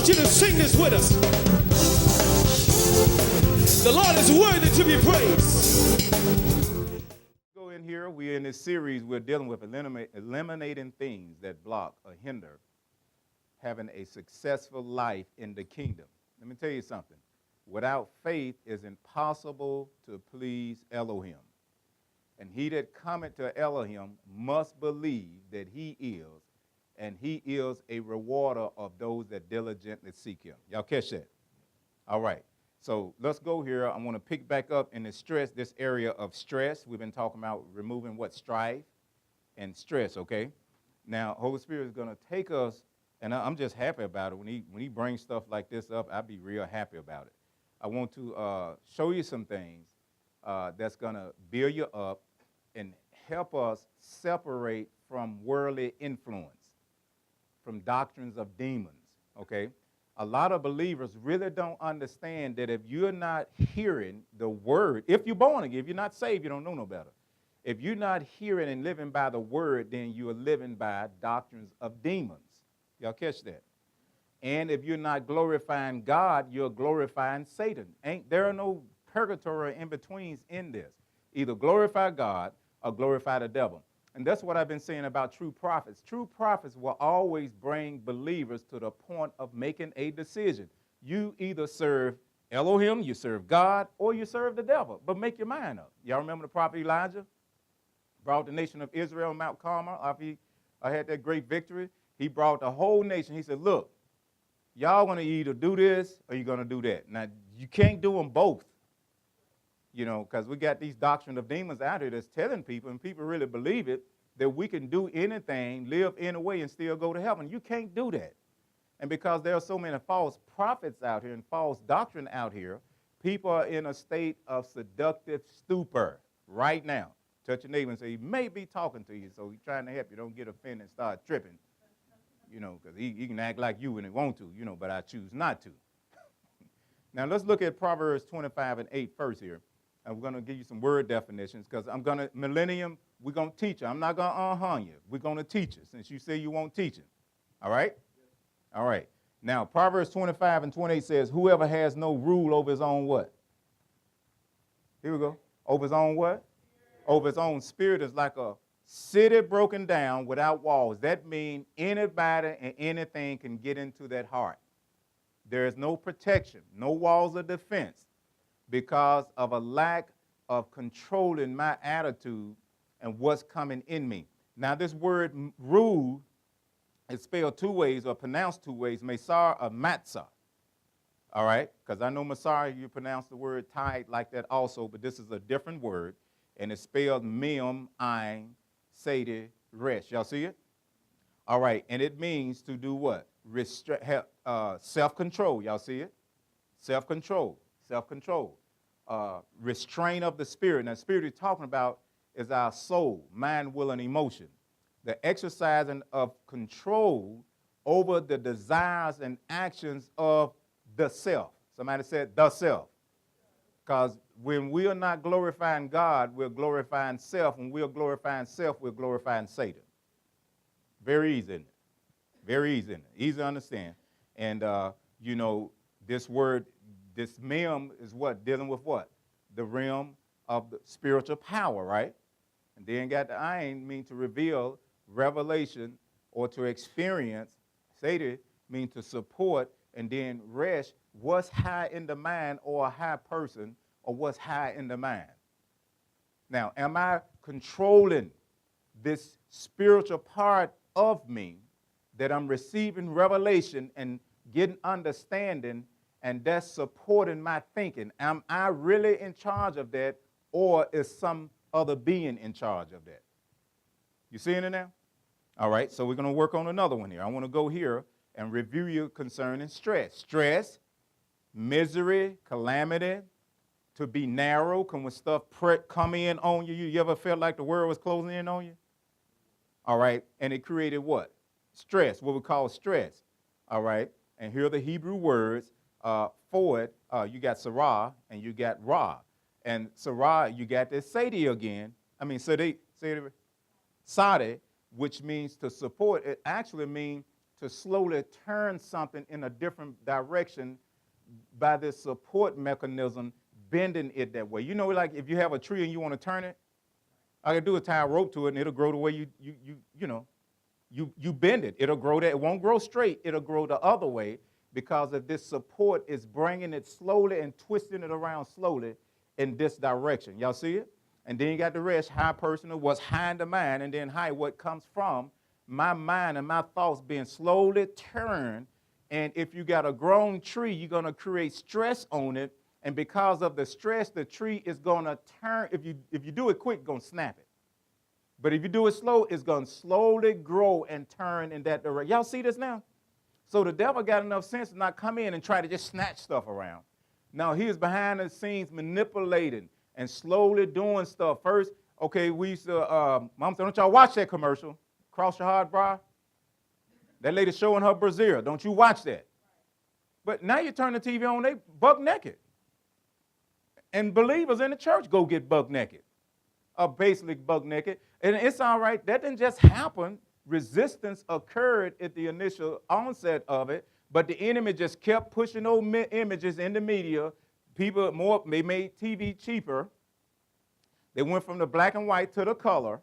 want you to sing this with us. The Lord is worthy to be praised. Go in here. We're in this series. We're dealing with eliminating things that block or hinder having a successful life in the kingdom. Let me tell you something. Without faith, it's impossible to please Elohim. And he that cometh to Elohim must believe that he is, and he is a rewarder of those that diligently seek him. Y'all catch that? All right. So let's go here. I want to pick back up in this area of stress. We've been talking about removing what? Strife and stress, okay? Now, Holy Spirit is going to take us, and I'm just happy about it. When he brings stuff like this up, I'll be real happy about it. I want to show you some things that's going to build you up and help us separate from worldly influence, from doctrines of demons, okay? A lot of believers really don't understand that if you're not hearing the word, if you're born again, if you're not saved, you don't know no better. If you're not hearing and living by the word, then you are living by doctrines of demons. Y'all catch that? And if you're not glorifying God, you're glorifying Satan. There are no purgatory or in-betweens in this. Either glorify God or glorify the devil. And that's what I've been saying about true prophets. True prophets will always bring believers to the point of making a decision. You either serve Elohim, you serve God, or you serve the devil. But make your mind up. Y'all remember the prophet Elijah? Brought the nation of Israel on Mount Carmel after he had that great victory. He brought the whole nation. He said, look, y'all going to either do this or you're going to do that. Now, you can't do them both. You know, because we got these doctrine of demons out here that's telling people, and people really believe it, that we can do anything, live any way, and still go to heaven. You can't do that. And because there are so many false prophets out here and false doctrine out here, people are in a state of seductive stupor right now. Touch your neighbor and say, he may be talking to you, so he's trying to help you. Don't get offended and start tripping, you know, because he can act like you when he want to, you know, but I choose not to. Now, let's look at Proverbs 25:8 first here. And we're going to give you some word definitions because millennium, we're going to teach you. I'm not going to you. We're going to teach you since you say you won't teach it. All right? Yes. All right. Now, Proverbs 25:28 says, whoever has no rule over his own what? Here we go. Over his own what? Spirit. Over his own spirit is like a city broken down without walls. That means anybody and anything can get into that heart. There is no protection, no walls of defense, because of a lack of control in my attitude and what's coming in me. Now, this word rule is spelled two ways or pronounced two ways, Masar or Matzah. All right? Because I know Masar, you pronounce the word tithe like that also, but this is a different word, and it's spelled Mem, Ayin, Sede, Resh. Y'all see it? All right, and it means to do what? Self-control. Y'all see it? Self-control. Self-control, restraint of the spirit. Now, the spirit he's talking about is our soul, mind, will, and emotion. The exercising of control over the desires and actions of the self. Somebody said the self. Because when we are not glorifying God, we're glorifying self. When we're glorifying self, we're glorifying Satan. Very easy, isn't it? Very easy, isn't it? Easy to understand. And, you know, this word, this mem is what? Dealing with what? The realm of the spiritual power, right? And then got the ayin, mean to reveal, revelation, or to experience. Seder mean to support. And then resh, what's high in the mind or a high person, or what's high in the mind. Now, am I controlling this spiritual part of me that I'm receiving revelation and getting understanding, and that's supporting my thinking? Am I really in charge of that, or is some other being in charge of that? You seeing it now? All right, so we're going to work on another one here. I want to go here and review you concerning stress. Stress, misery, calamity, to be narrow, when stuff come in on you. You ever felt like the world was closing in on you? All right, and it created what? Stress, what we call stress. All right, and here are the Hebrew words for it. You got sarah and you got ra. And sarah, you got this sadi again. I mean, sadi, which means to support. It actually means to slowly turn something in a different direction by this support mechanism, bending it that way. You know, like if you have a tree and you want to turn it, all you do is tie a rope to it and it'll grow the way you bend it. It'll grow that. It won't grow straight. It'll grow the other way because of this support is bringing it slowly and twisting it around slowly in this direction. Y'all see it? And then you got the rest, high personal, what's high in the mind, and then high, what comes from my mind and my thoughts being slowly turned. And if you got a grown tree, you're going to create stress on it. And because of the stress, the tree is going to turn. If you do it quick, it's going to snap it. But if you do it slow, it's going to slowly grow and turn in that direction. Y'all see this now? So the devil got enough sense to not come in and try to just snatch stuff around. Now, he is behind the scenes manipulating and slowly doing stuff. First, okay, we used to, Mom said, don't y'all watch that commercial, Cross Your Heart Bra? That lady showing her brassiere. Don't you watch that. But now you turn the TV on, they buck naked. And believers in the church go get buck naked, basically buck naked. And it's all right. That didn't just happen. Resistance occurred at the initial onset of it, but the enemy just kept pushing those images in the media. People they made TV cheaper. They went from the black and white to the color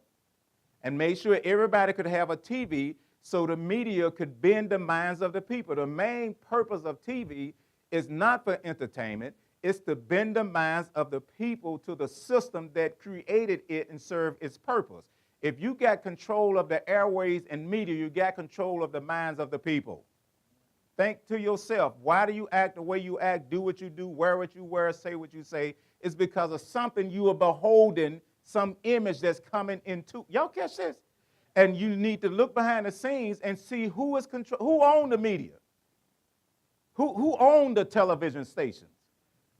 and made sure everybody could have a TV so the media could bend the minds of the people. The main purpose of TV is not for entertainment. It's to bend the minds of the people to the system that created it and served its purpose. If you got control of the airways and media, you got control of the minds of the people. Think to yourself, why do you act the way you act, do what you do, wear what you wear, say what you say? It's because of something you are beholding, some image that's coming into. Y'all catch this? And you need to look behind the scenes and see who owned the media, who owned the television stations,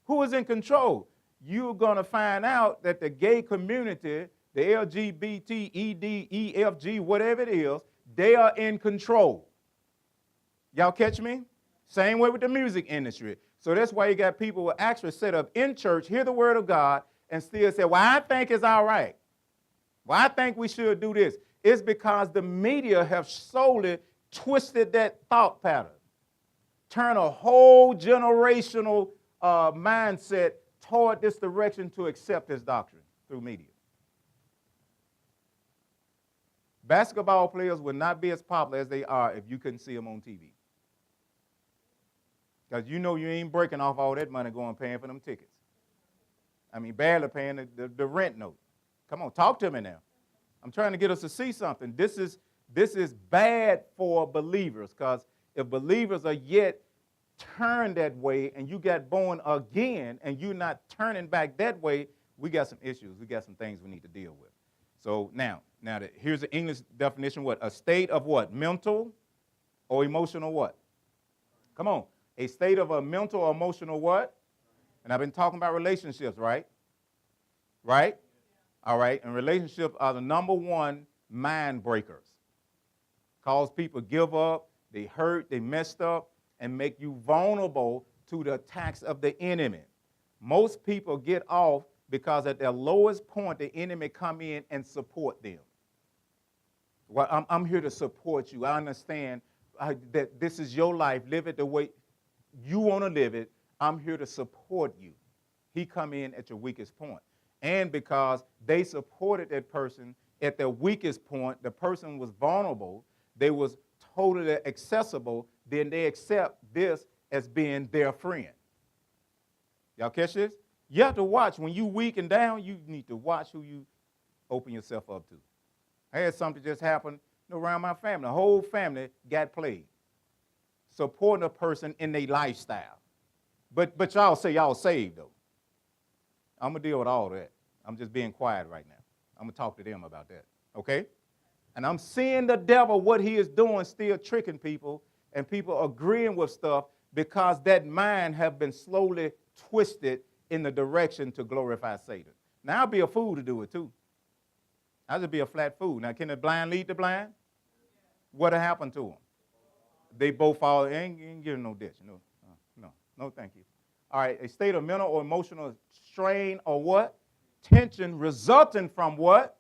who is in control. You're going to find out that the gay community, the LGBT, ED, EFG, whatever it is, they are in control. Y'all catch me? Same way with the music industry. So that's why you got people who actually set up in church, hear the word of God, and still say, well, I think it's all right. Well, I think we should do this. It's because the media have solely twisted that thought pattern. Turn a whole generational mindset toward this direction to accept this doctrine through media. Basketball players would not be as popular as they are if you couldn't see them on TV. Because you know you ain't breaking off all that money going paying for them tickets. I mean, barely paying the rent note. Come on, talk to me now. I'm trying to get us to see something. This is bad for believers, because if believers are yet turned that way and you got born again and you're not turning back that way, we got some issues. We got some things we need to deal with. So now here's the English definition. What? A state of what? Mental or emotional what? Come on. A state of a mental or emotional what? And I've been talking about relationships, right? Right? All right. And relationships are the number one mind breakers. Cause people give up, they hurt, they messed up, and make you vulnerable to the attacks of the enemy. Most people get off because at their lowest point, the enemy come in and support them. Well, I'm here to support you. I understand that this is your life. Live it the way you want to live it. I'm here to support you. He come in at your weakest point. And because they supported that person at their weakest point, the person was vulnerable, they was totally accessible, then they accept this as being their friend. Y'all catch this? You have to watch. When you weak and down, you need to watch who you open yourself up to. I had something just happen around my family. The whole family got played. Supporting a person in their lifestyle. But y'all say y'all saved, though. I'm going to deal with all that. I'm just being quiet right now. I'm going to talk to them about that, okay? And I'm seeing the devil, what he is doing, still tricking people, and people agreeing with stuff because that mind have been slowly twisted in the direction to glorify Satan. Now, I'll be a fool to do it, too. I'll just be a flat fool. Now, can the blind lead the blind? What happened to them? They both fall. Ain't giving no ditch. No, thank you. All right, a state of mental or emotional strain or what? Tension resulting from what?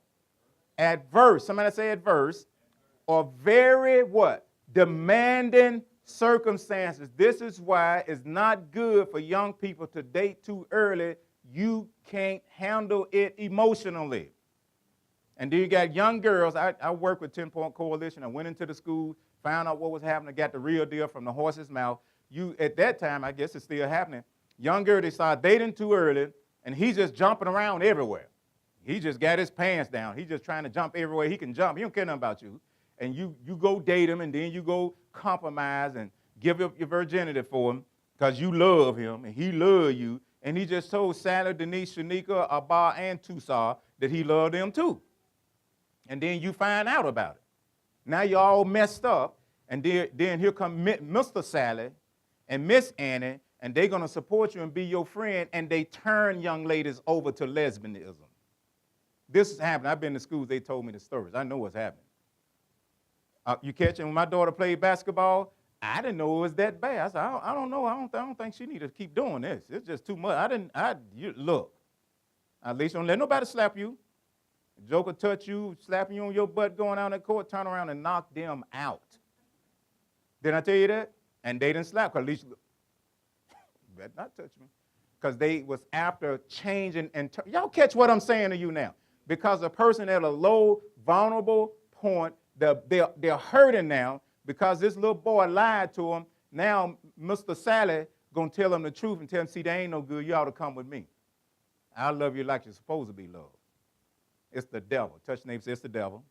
Adverse. Somebody say adverse. Or very what? Demanding circumstances. This is why it's not good for young people to date too early. You can't handle it emotionally. And then you got young girls. I work with 10 Point Coalition. I went into the school, found out what was happening, got the real deal from the horse's mouth. At that time, I guess it's still happening. Young girl, they start dating too early, and he's just jumping around everywhere. He just got his pants down. He's just trying to jump everywhere he can jump. He don't care nothing about you. And you go date him, and then you go compromise and give up your virginity for him because you love him, and he love you. And he just told Sally, Denise, Shanika, Abba, and Tusa that he loved them too. And then you find out about it. Now you're all messed up, and then here come Mr. Sally and Miss Annie, and they're going to support you and be your friend, and they turn young ladies over to lesbianism. This is happening. I've been to schools, they told me the stories. I know what's happening. You catching? When my daughter played basketball, I didn't know it was that bad. I said, I don't know. I don't think she need to keep doing this. It's just too much. Look, at least don't let nobody slap you. Joker touch you, slapping you on your butt, going out in the court, turn around and knock them out. Didn't I tell you that? And they didn't slap, because at least, you better not touch me. Because they was after changing and y'all catch what I'm saying to you now. Because a person at a low, vulnerable point, they're hurting now because this little boy lied to him. Now Mr. Sally going to tell him the truth and tell him, see, they ain't no good. You ought to come with me. I love you like you're supposed to be loved. It's the devil. Touch your neighbor, say it's the devil.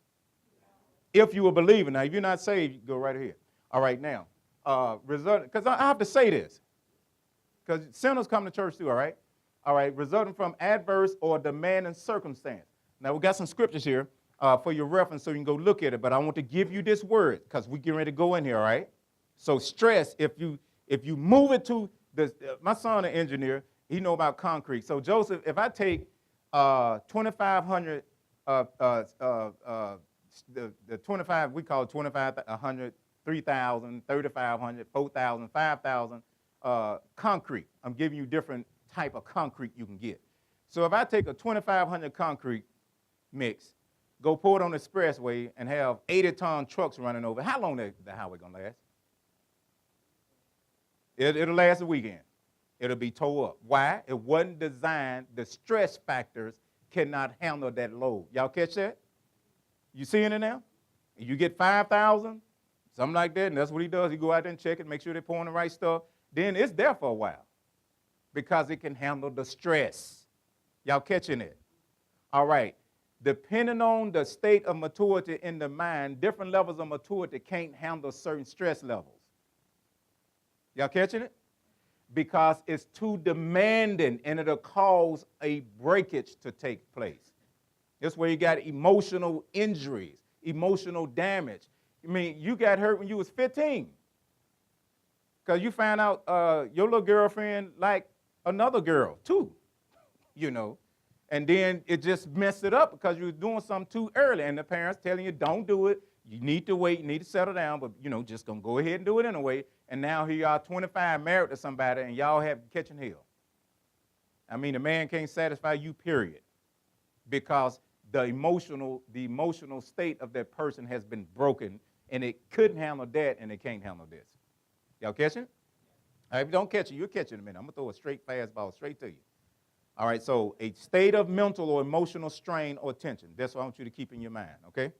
If you a believer. Now, if you're not saved, you go right ahead. All right, now, because I have to say this, because sinners come to church too, all right? All right, resulting from adverse or demanding circumstance. Now, we got some scriptures here for your reference so you can go look at it, but I want to give you this word because we're getting ready to go in here, all right? So stress, if you move it to, my son, an engineer, he know about concrete. So, Joseph, if I take 2,500, the 25, we call it 2,500, 3,000, 3,500, 4,000, 5,000 concrete. I'm giving you different type of concrete you can get. So if I take a 2,500 concrete mix, go pour it on the expressway and have 80-ton trucks running over, how long the highway going to last? It'll last a weekend. It'll be tore up. Why? It wasn't designed, the stress factors cannot handle that load. Y'all catch that? You seeing it now? You get 5,000, something like that, and that's what he does. He go out there and check it, make sure they're pouring the right stuff. Then it's there for a while because it can handle the stress. Y'all catching it? All right. Depending on the state of maturity in the mind, different levels of maturity can't handle certain stress levels. Y'all catching it? Because it's too demanding and it'll cause a breakage to take place. That's where you got emotional injuries, emotional damage. I mean, you got hurt when you was 15 because you found out your little girlfriend liked another girl too, you know. And then it just messed it up because you was doing something too early and the parents telling you don't do it. You need to wait, you need to settle down, but, you know, just going to go ahead and do it anyway. And now here you are 25 married to somebody and y'all have catching hell. I mean, the man can't satisfy you, period, because the emotional state of that person has been broken and it couldn't handle that and it can't handle this. Y'all catching? All right, if you don't catch it, you'll catch it in a minute. I'm going to throw a straight fastball straight to you. All right, so a state of mental or emotional strain or tension. That's what I want you to keep in your mind, okay?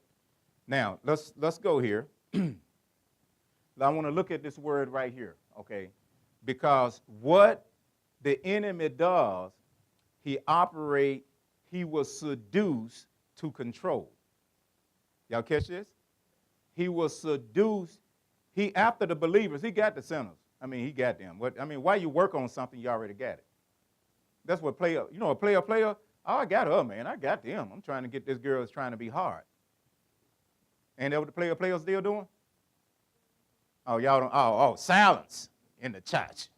Now, let's go here. I want to look at this word right here, okay? Because what the enemy does, he will seduce to control. Y'all catch this? He will seduce. After the believers, he got the sinners. I mean, he got them. Why you work on something, you already got it. That's what a player, oh, I got her, man. I got them. I'm trying to get this girl that's trying to be hard. Ain't that what the players still doing? Oh, y'all don't, silence in the church.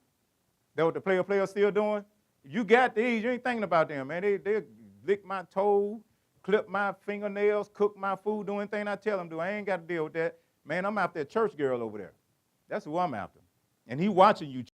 That what the players still doing? You got these, you ain't thinking about them, man. They lick my toe, clip my fingernails, cook my food, do anything I tell them to. I ain't got to deal with that. Man, I'm after a church girl over there. That's who I'm after. And he watching you.